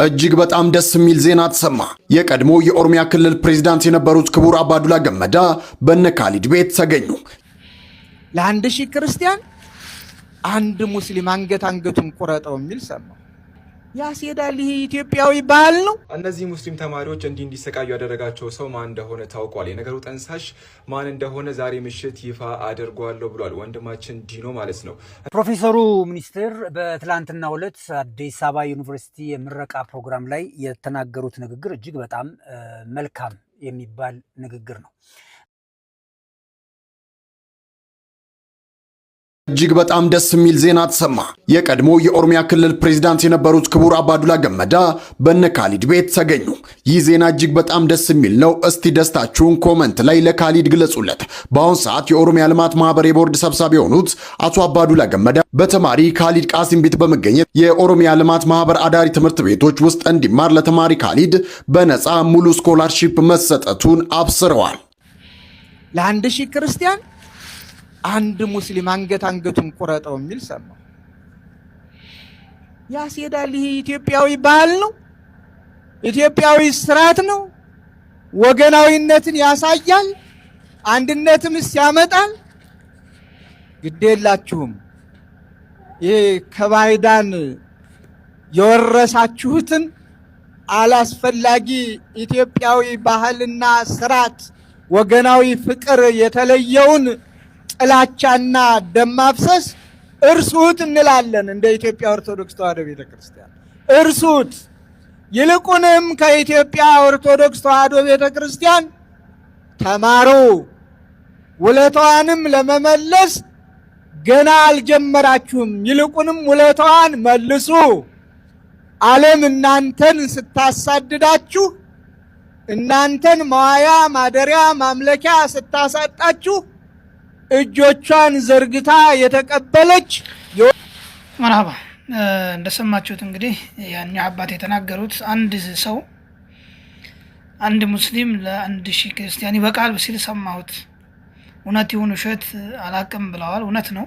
እጅግ በጣም ደስ የሚል ዜና ተሰማ። የቀድሞ የኦሮሚያ ክልል ፕሬዝዳንት የነበሩት ክቡር አባዱላ ገመዳ በነ ካሊድ ቤት ተገኙ። ለአንድ ሺህ ክርስቲያን አንድ ሙስሊም አንገቱን ቁረጠው የሚል ሰማሁ። ያስሄዳል። ይህ ኢትዮጵያዊ ባህል ነው። እነዚህ ሙስሊም ተማሪዎች እንዲሰቃዩ ያደረጋቸው ሰው ማን እንደሆነ ታውቋል። የነገሩ ጠንሳሽ ማን እንደሆነ ዛሬ ምሽት ይፋ አድርጓለሁ ብሏል ወንድማችን ዲኖ ማለት ነው። ፕሮፌሰሩ ሚኒስትር በትላንትናው ዕለት አዲስ አበባ ዩኒቨርሲቲ የምረቃ ፕሮግራም ላይ የተናገሩት ንግግር እጅግ በጣም መልካም የሚባል ንግግር ነው። እጅግ በጣም ደስ የሚል ዜና ተሰማ። የቀድሞ የኦሮሚያ ክልል ፕሬዝዳንት የነበሩት ክቡር አባዱላ ገመዳ በነ ካሊድ ቤት ተገኙ። ይህ ዜና እጅግ በጣም ደስ የሚል ነው። እስቲ ደስታችሁን ኮመንት ላይ ለካሊድ ግለጹለት። በአሁን ሰዓት የኦሮሚያ ልማት ማህበር የቦርድ ሰብሳቢ የሆኑት አቶ አባዱላ ገመዳ በተማሪ ካሊድ ቃሲም ቤት በመገኘት የኦሮሚያ ልማት ማህበር አዳሪ ትምህርት ቤቶች ውስጥ እንዲማር ለተማሪ ካሊድ በነፃ ሙሉ ስኮላርሺፕ መሰጠቱን አብስረዋል። ለአንድ ሺህ ክርስቲያን አንድ ሙስሊም አንገቱን ቁረጠው የሚል ሰማሁ። ያስሄዳል። ይህ ኢትዮጵያዊ ባህል ነው። ኢትዮጵያዊ ስርዓት ነው። ወገናዊነትን ያሳያል። አንድነትም ያመጣል። ግዴላችሁም ይህ ከባይዳን የወረሳችሁትን አላስፈላጊ ኢትዮጵያዊ ባህልና ስርዓት ወገናዊ ፍቅር የተለየውን ጥላቻና ደም ማፍሰስ እርሱት እንላለን። እንደ ኢትዮጵያ ኦርቶዶክስ ተዋሕዶ ቤተክርስቲያን እርሱት። ይልቁንም ከኢትዮጵያ ኦርቶዶክስ ተዋሕዶ ቤተክርስቲያን ተማሩ። ውለታዋንም ለመመለስ ገና አልጀመራችሁም። ይልቁንም ውለታዋን መልሱ። ዓለም እናንተን ስታሳድዳችሁ፣ እናንተን መዋያ ማደሪያ ማምለኪያ ስታሳጣችሁ እጆቿን ዘርግታ የተቀበለች መርሃባ። እንደሰማችሁት እንግዲህ ያኛው አባት የተናገሩት አንድ ሰው አንድ ሙስሊም ለአንድ ሺህ ክርስቲያን ይበቃል ሲል ሰማሁት። እውነት ይሁን ውሸት አላቅም ብለዋል። እውነት ነው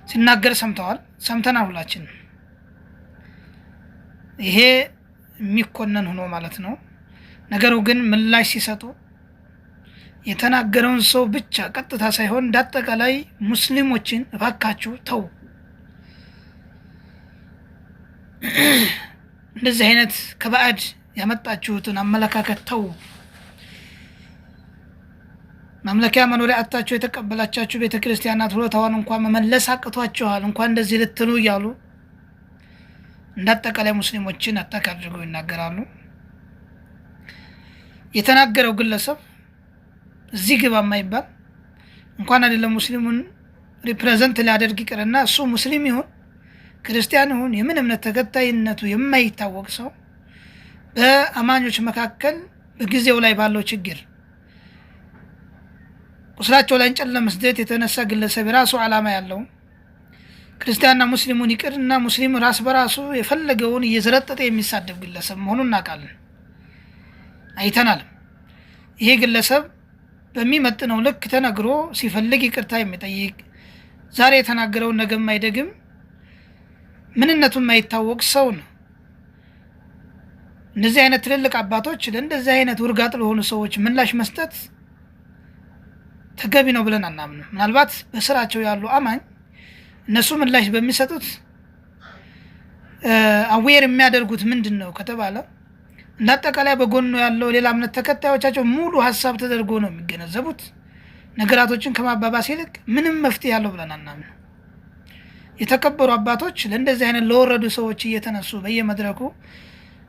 ሲናገር ሰምተናል ሁላችን። ይሄ የሚኮነን ሆኖ ማለት ነው። ነገሩ ግን ምላሽ ሲሰጡ የተናገረውን ሰው ብቻ ቀጥታ ሳይሆን እንዳጠቃላይ ሙስሊሞችን እባካችሁ ተው፣ እንደዚህ አይነት ከባዕድ ያመጣችሁትን አመለካከት ተው፣ ማምለኪያ መኖሪያ አጣችሁ የተቀበላቻችሁ ቤተክርስቲያናት ሁለታውን እንኳን መመለስ አቅቷችኋል እንኳን እንደዚህ ልትሉ እያሉ እንዳጠቃላይ ሙስሊሞችን አጣካ አድርገው ይናገራሉ። የተናገረው ግለሰብ እዚህ ግባ የማይባል እንኳን አይደለም ሙስሊሙን ሪፕሬዘንት ሊያደርግ ይቅርና እሱ ሙስሊም ይሁን ክርስቲያን ይሁን የምን እምነት ተከታይነቱ የማይታወቅ ሰው በአማኞች መካከል በጊዜው ላይ ባለው ችግር ቁስላቸው ላይ እንጨት ለመስደት የተነሳ ግለሰብ የራሱ ዓላማ ያለው ክርስቲያንና ሙስሊሙን ይቅርና ሙስሊሙ ራስ በራሱ የፈለገውን እየዘረጠጠ የሚሳደብ ግለሰብ መሆኑን እናውቃለን፣ አይተናል። ይሄ ግለሰብ በሚመጥነው ልክ ተነግሮ ሲፈልግ ይቅርታ የሚጠይቅ ዛሬ የተናገረውን ነገ የማይደግም ምንነቱን የማይታወቅ ሰው ነው። እንደዚህ አይነት ትልልቅ አባቶች ለእንደዚህ አይነት ውርጋጥ ለሆኑ ሰዎች ምላሽ መስጠት ተገቢ ነው ብለን አናምንም። ምናልባት በስራቸው ያሉ አማኝ እነሱ ምላሽ በሚሰጡት አዌር የሚያደርጉት ምንድን ነው ከተባለ እንዳጠቃላይ በጎኑ ያለው ሌላ እምነት ተከታዮቻቸው ሙሉ ሐሳብ ተደርጎ ነው የሚገነዘቡት። ነገራቶችን ከማባባስ ይልቅ ምንም መፍትሄ ያለው ብለን አናምንም። የተከበሩ አባቶች ለእንደዚህ አይነት ለወረዱ ሰዎች እየተነሱ በየመድረኩ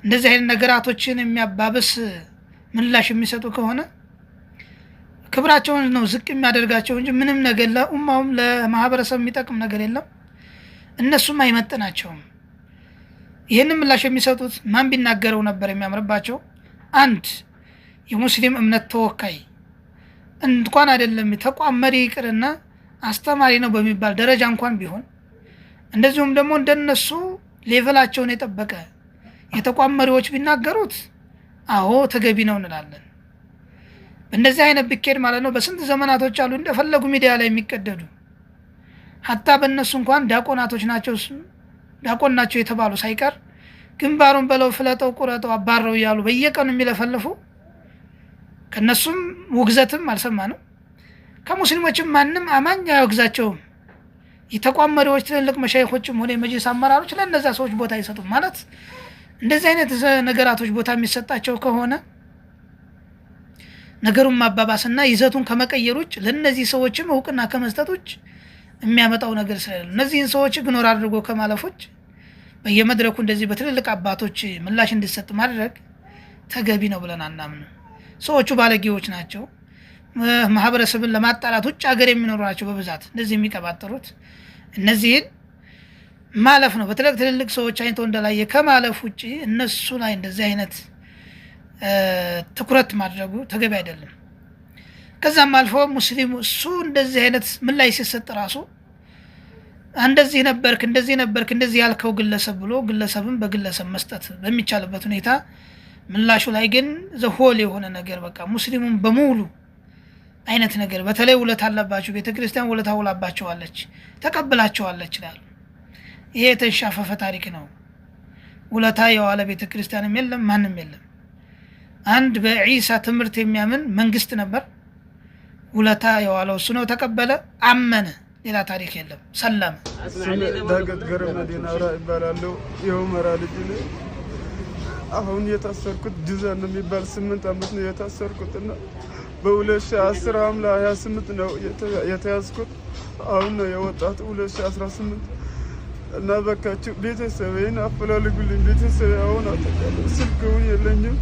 እንደዚህ አይነት ነገራቶችን የሚያባብስ ምላሽ የሚሰጡ ከሆነ ክብራቸውን ነው ዝቅ የሚያደርጋቸው እንጂ ምንም ነገር ለኡማውም ለማህበረሰብ የሚጠቅም ነገር የለም። እነሱም አይመጥናቸውም። ይህንን ምላሽ የሚሰጡት ማን ቢናገረው ነበር የሚያምርባቸው? አንድ የሙስሊም እምነት ተወካይ እንኳን አይደለም ተቋም መሪ ይቅርና አስተማሪ ነው በሚባል ደረጃ እንኳን ቢሆን እንደዚሁም ደግሞ እንደነሱ ሌቨላቸውን የጠበቀ የተቋም መሪዎች ቢናገሩት አዎ ተገቢ ነው እንላለን። እንደዚህ አይነት ብኬድ ማለት ነው በስንት ዘመናቶች አሉ እንደፈለጉ ሚዲያ ላይ የሚቀደዱ ሐታ በእነሱ እንኳን ዲያቆናቶች ናቸው ዲያቆን ናቸው የተባሉ ሳይቀር ግንባሩን በለው ፍለጠው ቁረጠው አባረው እያሉ በየቀኑ የሚለፈልፉ ከነሱም ውግዘትም አልሰማንም። ከሙስሊሞችም ማንም አማኝ አያወግዛቸውም። የተቋም መሪዎች ትልልቅ መሻይኾችም ሆነ የመጅሊስ አመራሮች ለነዛ ሰዎች ቦታ አይሰጡም ማለት እንደዚህ አይነት ነገራቶች ቦታ የሚሰጣቸው ከሆነ ነገሩን ማባባስና ይዘቱን ከመቀየር ውጭ ለነዚህ ሰዎችም እውቅና ከመስጠት ውጭ የሚያመጣው ነገር ስለሌለ እነዚህን ሰዎች ኢግኖር አድርጎ ከማለፎች በየመድረኩ እንደዚህ በትልልቅ አባቶች ምላሽ እንዲሰጥ ማድረግ ተገቢ ነው ብለን አናምንም። ሰዎቹ ባለጌዎች ናቸው። ማህበረሰብን ለማጣላት ውጭ ሀገር የሚኖሩ ናቸው በብዛት እንደዚህ የሚቀባጠሩት። እነዚህን ማለፍ ነው በትልቅ ትልልቅ ሰዎች አይንተው እንደላየ ከማለፍ ውጭ እነሱ ላይ እንደዚህ አይነት ትኩረት ማድረጉ ተገቢ አይደለም። ከዛም አልፎ ሙስሊሙ እሱ እንደዚህ አይነት ምላሽ ሲሰጥ ራሱ እንደዚህ ነበርክ እንደዚህ ያልከው ግለሰብ ብሎ ግለሰብን በግለሰብ መስጠት በሚቻልበት ሁኔታ ምላሹ ላይ ግን ዘሆል የሆነ ነገር በቃ ሙስሊሙን በሙሉ አይነት ነገር በተለይ ውለታ አለባቸው ቤተክርስቲያን ውለታ ውላባቸዋለች ተቀበላቸዋለች ይላል። ይሄ የተሻፈፈ ታሪክ ነው። ውለታ የዋለ ቤተክርስቲያንም የለም ማንም የለም። አንድ በኢሳ ትምህርት የሚያምን መንግስት ነበር። ውለታ የዋለው እሱ ነው፣ ተቀበለ፣ አመነ። ሌላ ታሪክ የለም። ሰላም ዳገት ገረ መዲና አውራ ይባላል። የኡመራ ልጅ ነኝ። አሁን የታሰርኩት ጅዛን የሚባል 8 አመት ነው የታሰርኩትና በ2010 ሐምሌ 28 ነው የተያዝኩት። አሁን ነው የወጣሁት 2018 እና በቃችሁ ቤተሰቤን አፈላልጉልኝ። ቤተሰቤ አሁን አጠቃላይ ስልክውን የለኝም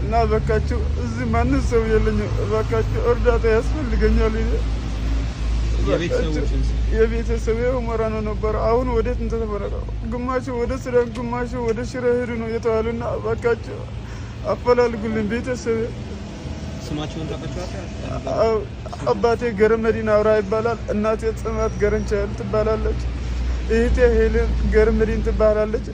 እና በቃችሁ እዚህ ማንም ሰው የለኝም። በቃችሁ እርዳታ ያስፈልገኛል። የቤተሰቤ ኡመራ ነው ነበር። አሁን ወዴት ተፈረቀ? ግማሹ ወደ ሱዳን ግማሹ ወደ ሽረ ሄዱ ነው የተባሉና በቃችሁ አፈላልጉልኝ ቤተሰቤ። ስማቸውን ታውቃቸዋለህ? አባቴ ገረ መዲና አውራ ይባላል። እናቴ ጽማት ገረንቻል ትባላለች። እህቴ ሄለን ገረ መዲን ትባላለች።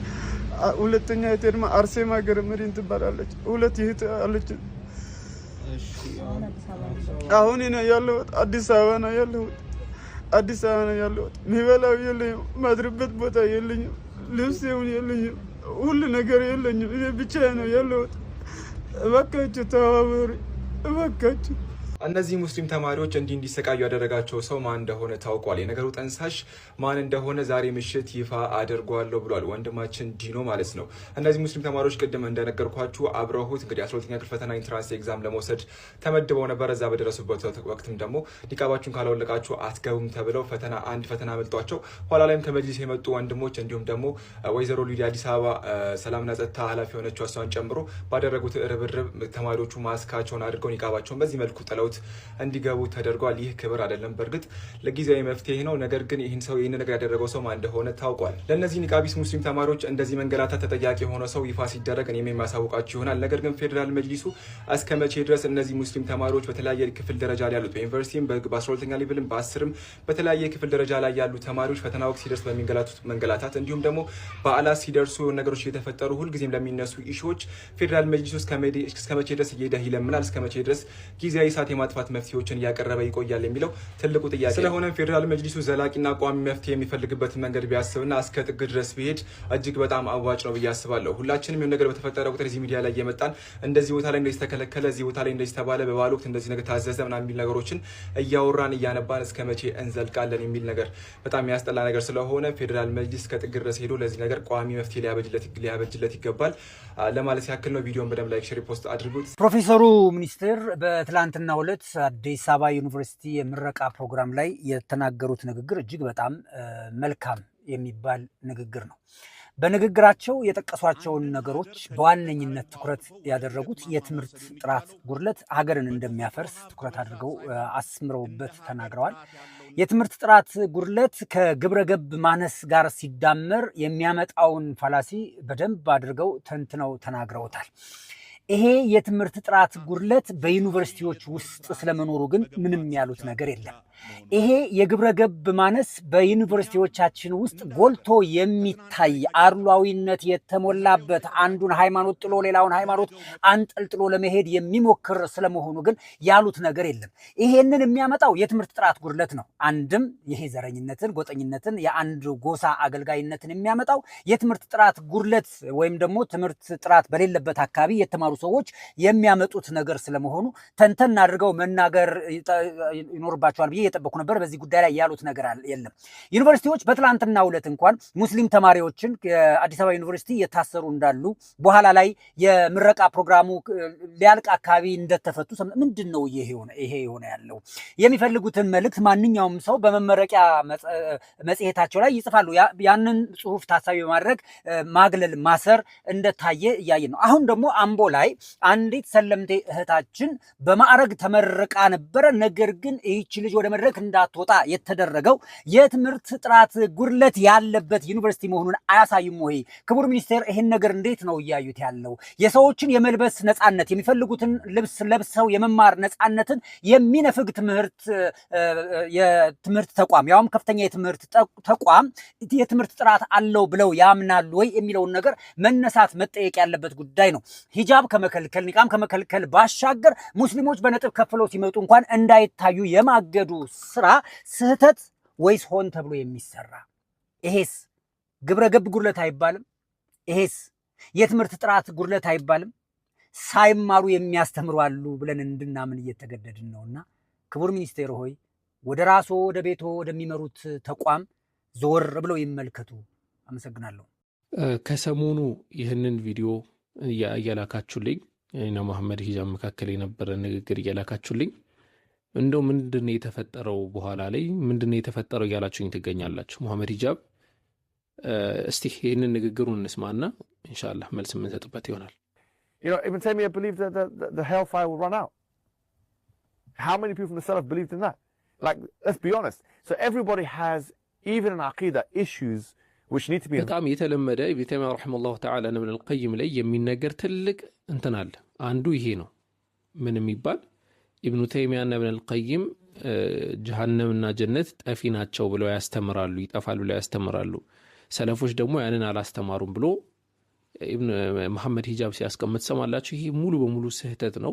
ሁለተኛ እህቴ ደግሞ አርሴማ ገረ መዲን ትባላለች። ሁለት እህት አለች። አሁን እኔ ያለሁት አዲስ አበባ ነው ያለሁት። የሚበላው የለኝም፣ ማድርበት ቦታ የለኝም፣ ልብስ የለኝም፣ ሁሉ ነገር የለኝም። እኔ ብቻዬን ነው ያለሁት። እባካችሁ ተባበሩ እባካችሁ። እነዚህ ሙስሊም ተማሪዎች እንዲሰቃዩ ያደረጋቸው ሰው ማን እንደሆነ ታውቋል። የነገሩ ጠንሳሽ ማን እንደሆነ ዛሬ ምሽት ይፋ አድርጓለሁ ብሏል ወንድማችን ዲኖ ማለት ነው። እነዚህ ሙስሊም ተማሪዎች ቅድም እንደነገርኳችሁ አብረሁት እንግዲህ 12ኛ ክፍል ፈተና ኢንትራንስ ኤግዛም ለመውሰድ ተመድበው ነበር። እዛ በደረሱበት ወቅትም ደግሞ ኒቃባችሁን ካላወለቃችሁ አትገቡም ተብለው አንድ ፈተና አመልጧቸው ኋላ ላይም ከመጅሊስ የመጡ ወንድሞች እንዲሁም ደግሞ ወይዘሮ ሉዲ አዲስ አበባ ሰላምና ጸጥታ ኃላፊ የሆነችው እሷን ጨምሮ ባደረጉት ርብርብ ተማሪዎቹ ማስካቸውን አድርገው ኒቃባቸውን በዚህ መልኩ ጥለው እንዲገቡ ተደርጓል። ይህ ክብር አይደለም። በእርግጥ ለጊዜያዊ መፍትሄ ነው። ነገር ግን ይህን ነገር ያደረገው ሰው ማን እንደሆነ ታውቋል። ለእነዚህ ኒቃቢስ ሙስሊም ተማሪዎች እንደዚህ መንገላታት ተጠያቂ የሆነ ሰው ይፋ ሲደረግ እኔም የማሳውቃችሁ ይሆናል። ነገር ግን ፌዴራል መጅሊሱ እስከ መቼ ድረስ እነዚህ ሙስሊም ተማሪዎች በተለያየ ክፍል ደረጃ ላይ ያሉት በዩኒቨርሲቲም በ12ኛ ሌቭልም በ10ም በተለያየ ክፍል ደረጃ ላይ ያሉ ተማሪዎች ፈተና ወቅት ሲደርስ በሚንገላቱት መንገላታት እንዲሁም ደግሞ በዓላት ሲደርሱ ነገሮች እየተፈጠሩ ሁልጊዜም ለሚነሱ ኢሹዎች ፌዴራል መጅሊሱ እስከ መቼ ድረስ እየሄደ ይለምናል? እስከ መቼ ድረስ ጊዜያዊ ሰዓት የማጥፋት መፍትሄዎችን እያቀረበ ይቆያል የሚለው ትልቁ ጥያቄ። ስለሆነም ፌዴራል መጅሊሱ ዘላቂና ቋሚ መፍትሄ የሚፈልግበትን መንገድ ቢያስብና እስከ ጥግ ድረስ ቢሄድ እጅግ በጣም አዋጭ ነው ብዬ አስባለሁ። ሁላችንም የሆነ ነገር በተፈጠረ ቁጥር እዚህ ሚዲያ ላይ እየመጣን እንደዚህ ቦታ ላይ እንደዚህ ተከለከለ፣ እዚህ ቦታ ላይ እንደዚህ ተባለ፣ በባለ ወቅት እንደዚህ ነገር ታዘዘ ምናምን የሚል ነገሮችን እያወራን እያነባን እስከ መቼ እንዘልቃለን የሚል ነገር በጣም የሚያስጠላ ነገር ስለሆነ ፌዴራል መጅሊስ እስከ ጥግ ድረስ ሄዶ ለዚህ ነገር ቋሚ መፍትሄ ሊያበጅለት ይገባል ለማለት ያክል ነው። ቪዲዮን በደንብ ላይክ፣ ሼር፣ ፖስት አድርጉት። ፕሮፌሰሩ ሚኒስትር በትላንትናው ዕለት አዲስ አበባ ዩኒቨርሲቲ የምረቃ ፕሮግራም ላይ የተናገሩት ንግግር እጅግ በጣም መልካም የሚባል ንግግር ነው። በንግግራቸው የጠቀሷቸውን ነገሮች በዋነኝነት ትኩረት ያደረጉት የትምህርት ጥራት ጉድለት ሀገርን እንደሚያፈርስ ትኩረት አድርገው አስምረውበት ተናግረዋል። የትምህርት ጥራት ጉድለት ከግብረ ገብ ማነስ ጋር ሲዳመር የሚያመጣውን ፋላሲ በደንብ አድርገው ተንትነው ተናግረውታል። ይሄ የትምህርት ጥራት ጉድለት በዩኒቨርሲቲዎች ውስጥ ስለመኖሩ ግን ምንም ያሉት ነገር የለም። ይሄ የግብረ ገብ ማነስ በዩኒቨርሲቲዎቻችን ውስጥ ጎልቶ የሚታይ አርሏዊነት የተሞላበት አንዱን ሃይማኖት ጥሎ ሌላውን ሃይማኖት አንጠልጥሎ ለመሄድ የሚሞክር ስለመሆኑ ግን ያሉት ነገር የለም። ይሄንን የሚያመጣው የትምህርት ጥራት ጉድለት ነው። አንድም ይሄ ዘረኝነትን፣ ጎጠኝነትን፣ የአንድ ጎሳ አገልጋይነትን የሚያመጣው የትምህርት ጥራት ጉድለት ወይም ደግሞ ትምህርት ጥራት በሌለበት አካባቢ የተማሩ ሰዎች የሚያመጡት ነገር ስለመሆኑ ተንተን አድርገው መናገር ይኖርባቸዋል ብዬ የጠበቁ ነበር። በዚህ ጉዳይ ላይ ያሉት ነገር የለም። ዩኒቨርሲቲዎች በትላንትናው ዕለት እንኳን ሙስሊም ተማሪዎችን ከአዲስ አበባ ዩኒቨርሲቲ የታሰሩ እንዳሉ በኋላ ላይ የምረቃ ፕሮግራሙ ሊያልቅ አካባቢ እንደተፈቱ ምንድነው ይሄ የሆነ ያለው? የሚፈልጉትን መልእክት ማንኛውም ሰው በመመረቂያ መጽሔታቸው ላይ ይጽፋሉ። ያንን ጽሁፍ ታሳቢ በማድረግ ማግለል፣ ማሰር እንደታየ እያየን ነው። አሁን ደግሞ አምቦ ላይ አንዲት ሰለምቴ እህታችን በማዕረግ ተመርቃ ነበረ። ነገር ግን ይህች ልጅ ወደ መድረክ እንዳትወጣ የተደረገው የትምህርት ጥራት ጉድለት ያለበት ዩኒቨርሲቲ መሆኑን አያሳይም ወይ? ክቡር ሚኒስቴር ይሄን ነገር እንዴት ነው እያዩት ያለው? የሰዎችን የመልበስ ነፃነት፣ የሚፈልጉትን ልብስ ለብሰው የመማር ነፃነትን የሚነፍግ የትምህርት ተቋም ያውም ከፍተኛ የትምህርት ተቋም የትምህርት ጥራት አለው ብለው ያምናሉ ወይ የሚለውን ነገር መነሳት መጠየቅ ያለበት ጉዳይ ነው። ሂጃብ ከመከልከል ኒቃም ከመከልከል ባሻገር ሙስሊሞች በነጥብ ከፍለው ሲመጡ እንኳን እንዳይታዩ የማገዱ ስራ ስህተት ወይስ ሆን ተብሎ የሚሰራ? ይሄስ ግብረ ገብ ጉድለት አይባልም? ይሄስ የትምህርት ጥራት ጉድለት አይባልም? ሳይማሩ የሚያስተምሩ አሉ ብለን እንድናምን እየተገደድን ነውና ክቡር ሚኒስቴር ሆይ ወደ ራሶ ወደ ቤቶ ወደሚመሩት ተቋም ዞር ብለው ይመልከቱ። አመሰግናለሁ። ከሰሞኑ ይህንን ቪዲዮ እያላካችሁልኝ እና መሐመድ ሂጃብ መካከል የነበረ ንግግር እያላካችሁልኝ እንደው ምንድነው የተፈጠረው በኋላ ላይ ምንድነው የተፈጠረው እያላችሁኝ ትገኛላችሁ። መሐመድ ሂጃብ እስቲ ይህንን ንግግሩን እንስማና ኢንሻአላህ መልስ የምንሰጥበት ይሆናል። Ibn Taymiyyah believed that the hellfire will run out. How many people from the Salaf believed in that? Like, let's be honest. So everybody has, even in Aqidah, issues which need to be... በጣም የተለመደ ኢብኑ ተይሚያ ረሂመሁላህ ተዓላ ኢብኑ አልቀይም ላይ የሚነገር ትልቅ እንትን አለ። አንዱ ይሄ ነው። ምን የሚባል ኢብኑ ተይሚያ እና ኢብኑ አልቀይም ጀሃነምና ጀነት ጠፊ ናቸው ብለው ያስተምራሉ፣ ይጠፋሉ ብለው ያስተምራሉ። ሰለፎች ደግሞ ያንን አላስተማሩም ብሎ ኢብኑ መሐመድ ሂጃብ ሲያስቀምጥ ሰማላችሁ። ይሄ ሙሉ በሙሉ ስህተት ነው፣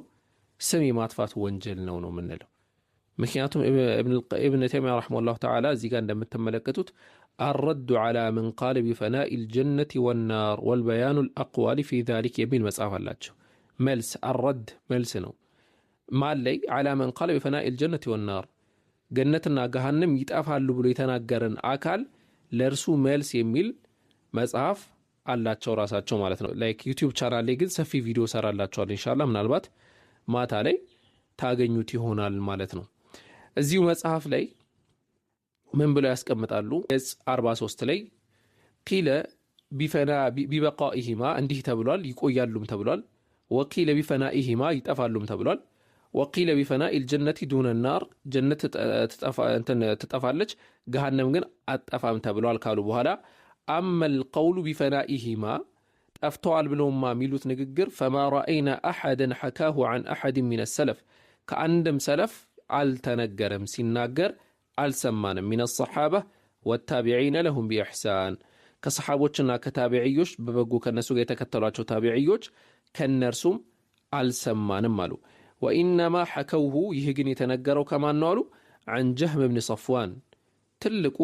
ስም የማጥፋት ወንጀል ነው የምንለው። ምክንያቱም ኢብኑ ተይሚያ ረሂመሁላህ ተዓላ እዚህ ጋር እንደምትመለከቱት الرد على من قال بفناء الجنة والنار والبيان الأقوال في ذلك የሚል መጽሐፍ አላቸው። መልስ الرد መልስ ነው ማለይ على من قال بفناء الجنة والنار ገነትና ገሃነም ይጠፋሉ ብሎ የተናገረን አካል ለርሱ መልስ የሚል መጽሐፍ አላቸው ራሳቸው ማለት ነው። ላይክ ዩቲዩብ ቻናል ላይ ግን ሰፊ ቪዲዮ ሰራላችኋል ኢንሻአላህ። ምናልባት ማታ ላይ ታገኙት ይሆናል ማለት ነው። እዚሁ መጽሐፍ ላይ ምን ብለው ያስቀምጣሉ? ገጽ 43 ላይ ቂለ ቢበቃኢሂማ እንዲህ ተብሏል፣ ይቆያሉም ተብሏል። ወቂለ ቢፈናኢሂማ ይጠፋሉም ተብሏል። ወቂለ ቢፈናኢል ጀነቲ ዱነ ናር ጀነት ትጠፋለች፣ ገሃነም ግን አጠፋም ተብሏል ካሉ በኋላ አመል ቀውሉ ቢፈናኢሂማ ጠፍተዋል ብለውማ የሚሉት ንግግር ፈማ ረአይና አሐደን ሐካሁ ዐን አሐድን ሚነ ሰለፍ ከአንድም ሰለፍ አልተነገረም ሲናገር አልሰማንም። ሚነ ሰሓባ ወታቢዒነ ለሁም ቢኢሕሳን ከሰሓቦችና ከታቢዕዮች በበጎ ከነሱ ጋር የተከተሏቸው ታቢዕዮች ከነርሱም አልሰማንም አሉ። ወኢነማ ሐከውሁ ይህ ግን የተነገረው ከማን ነው አሉ? ዐን ጀህም ብን ሰፍዋን ትልቁ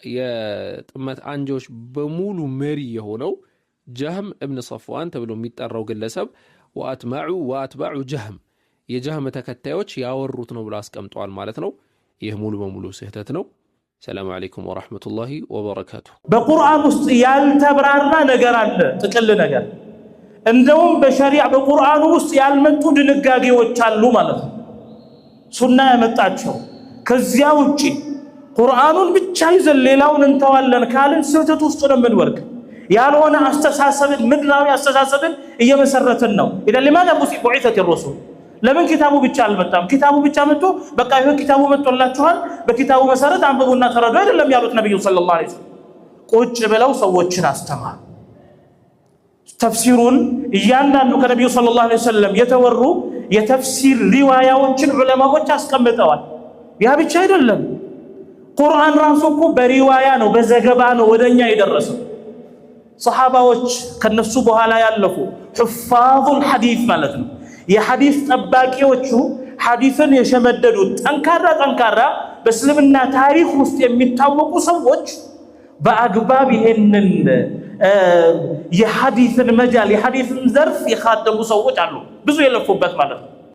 የጥመት አንጆች በሙሉ መሪ የሆነው ጀህም እብን ሰፍዋን ተብሎ የሚጠራው ግለሰብ ወአትባዑ ጀህም የጀህም ተከታዮች ያወሩት ነው ብሎ አስቀምጠዋል ማለት ነው። ይህ ሙሉ በሙሉ ስህተት ነው። ሰላም አለይኩም ወራህመቱላሂ ወበረካቱ። በቁርአን ውስጥ ያልተብራራ ነገር አለ፣ ጥቅል ነገር እንደውም በሸሪዓ በቁርአኑ ውስጥ ያልመጡ ድንጋጌዎች አሉ ማለት ነው። ሱና ያመጣቸው ከዚያ ውጪ ቁርአኑን ብቻ ይዘን ሌላውን እንተዋለን ካልን ስህተት ውስጥ ነው የምንወርቅ። ያልሆነ አስተሳሰብን ምድራዊ አስተሳሰብን እየመሰረትን ነው። ኢደ ለማዳ ቡዒሰት الرسل ለምን ኪታቡ ብቻ አልመጣም? ኪታቡ ብቻ መጥቶ በቃ ይሄ ኪታቡ መጥቶላችኋል በኪታቡ መሰረት አንብቡና ተረዱ አይደለም ያሉት ነብዩ ሰለላሁ ዐለይሂ ወሰለም። ቁጭ ብለው ሰዎችን አስተማሩ። ተፍሲሩን እያንዳንዱ ከነብዩ ሰለላሁ ዐለይሂ ወሰለም የተወሩ የተፍሲር ሪዋያዎችን ዑለማዎች አስቀምጠዋል። ያ ብቻ አይደለም ቁርአን ራሱ እኮ በሪዋያ ነው በዘገባ ነው ወደኛ የደረሰው ሰሃባዎች ከነሱ በኋላ ያለፉ ሁፋዙል ሐዲስ ማለት ነው የሐዲስ ጠባቂዎቹ ሐዲስን የሸመደዱት ጠንካራ በእስልምና ታሪክ ውስጥ የሚታወቁ ሰዎች በአግባብ ይሄንን የሐዲስን መጃል የሐዲስን ዘርፍ የኻደሙ ሰዎች አሉ ብዙ የለፉበት ማለት ነው